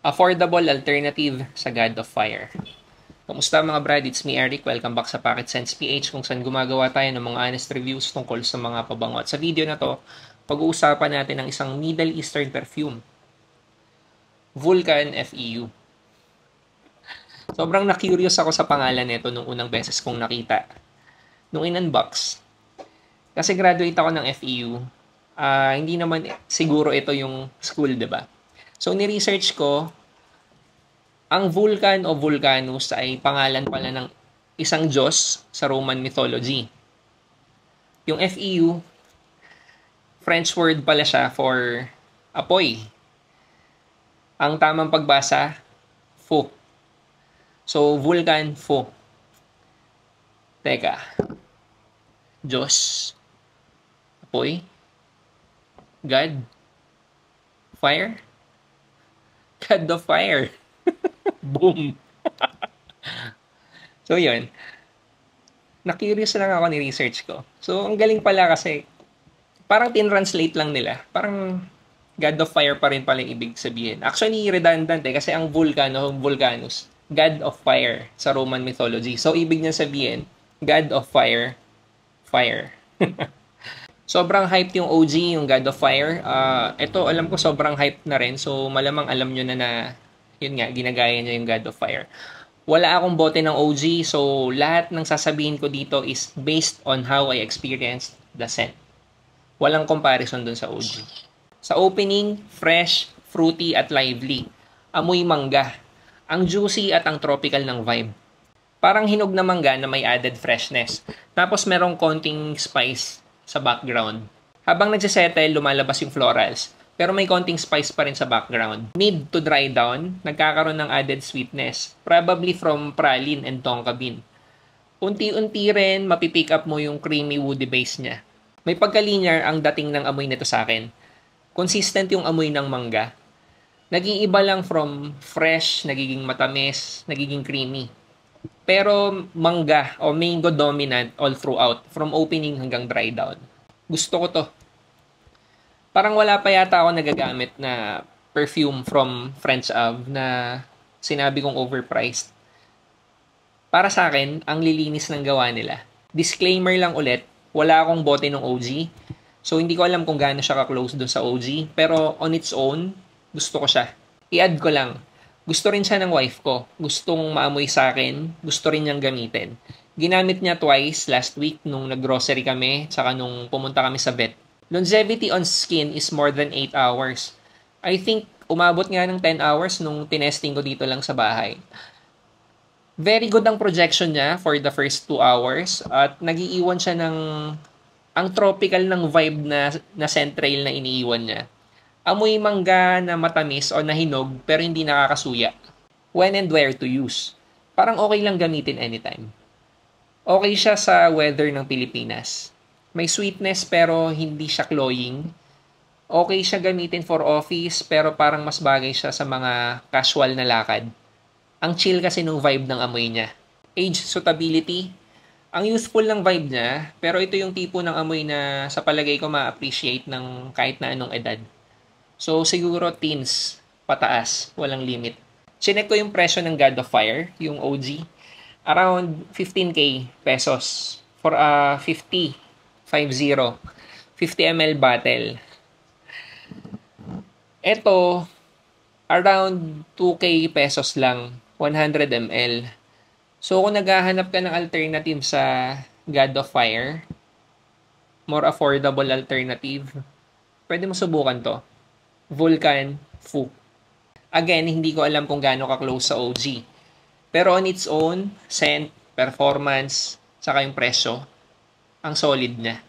Affordable alternative sa God of Fire. Kamusta mga brad? It's me Eric. Welcome back sa Pocket Sense PH kung saan gumagawa tayo ng mga honest reviews tungkol sa mga pabango. At sa video na to, pag-uusapan natin ang isang Middle Eastern perfume. Vulcan FEU. Sobrang na-curious ako sa pangalan nito nung unang beses kong nakita. Nung in-unbox. Kasi graduate ako ng FEU. Hindi naman siguro ito yung school, diba? So, ni-research ko, ang Vulcan o Vulcanus ay pangalan pala ng isang Diyos sa Roman mythology. Yung FEU, French word pala siya for apoy. Ang tamang pagbasa, feu. So, Vulcan, feu. Teka. Diyos, apoy, God, fire, God of Fire. Boom. So, yun. Na-curious lang ako ni research ko. So, ang galing pala kasi parang tin-translate lang nila. Parang God of Fire pa rin pala yung ibig sabihin. Actually, redundant kasi ang Vulcan o Vulcanus, God of Fire sa Roman mythology. So, ibig niya sabihin, God of Fire, fire. Sobrang hype yung OG, yung God of Fire. Ito, alam ko sobrang hype na rin. So, malamang alam nyo na yun nga, ginagaya niya yung God of Fire. Wala akong bote ng OG. So, lahat ng sasabihin ko dito is based on how I experienced the scent. Walang comparison dun sa OG. Sa opening, fresh, fruity, at lively. Amoy mangga. Ang juicy at ang tropical ng vibe. Parang hinog na mangga na may added freshness. Tapos merong konting spice sa background. Habang nagsisettle, lumalabas yung florals. Pero may konting spice pa rin sa background. Mid to dry down, nagkakaroon ng added sweetness. Probably from praline and tonka bean. Unti-unti rin, mapipick up mo yung creamy woody base niya. May pagka-linear ang dating ng amoy nito sa akin. Consistent yung amoy ng mangga. Naging iba lang from fresh, nagiging matamis, nagiging creamy. Pero mangga o mango dominant all throughout, from opening hanggang dry down. Gusto ko to. Parang wala pa yata ako nagagamit na perfume from French Ave na sinabi kong overpriced. Para sa akin, ang lilinis ng gawa nila. Disclaimer lang ulit, wala akong bote ng OG. So hindi ko alam kung gaano siya ka-close dun sa OG. Pero on its own, gusto ko siya. I-add ko lang. Gusto rin siya ng wife ko. Gustong maamoy sa akin. Gusto rin niyang gamitin. Ginamit niya twice last week nung nag-grocery kami tsaka nung pumunta kami sa vet. Longevity on skin is more than 8 hours. I think umabot nga ng 10 hours nung tinesting ko dito lang sa bahay. Very good ang projection niya for the first 2 hours at nagiiwan siya ng ang tropical ng vibe na central na iniiwan niya. Amoy mangga na matamis o nahinog pero hindi nakakasuya. When and where to use. Parang okay lang gamitin anytime. Okay siya sa weather ng Pilipinas. May sweetness pero hindi siya cloying. Okay siya gamitin for office pero parang mas bagay siya sa mga casual na lakad. Ang chill kasi nung vibe ng amoy niya. Age suitability. Ang youthful ng vibe niya pero ito yung tipo ng amoy na sa palagay ko ma-appreciate ng kahit na anong edad. So, siguro teens, pataas, walang limit. Chinek ko yung presyo ng God of Fire, yung OG. Around 15k pesos for a 50 ml bottle. Ito, around 2k pesos lang, 100 ml. So, kung naghahanap ka ng alternative sa God of Fire, more affordable alternative, pwede mo subukan to. Vulcan FEU. Again, hindi ko alam kung gaano ka-close sa OG. Pero on its own, scent, performance, saka yung presyo, ang solid niya.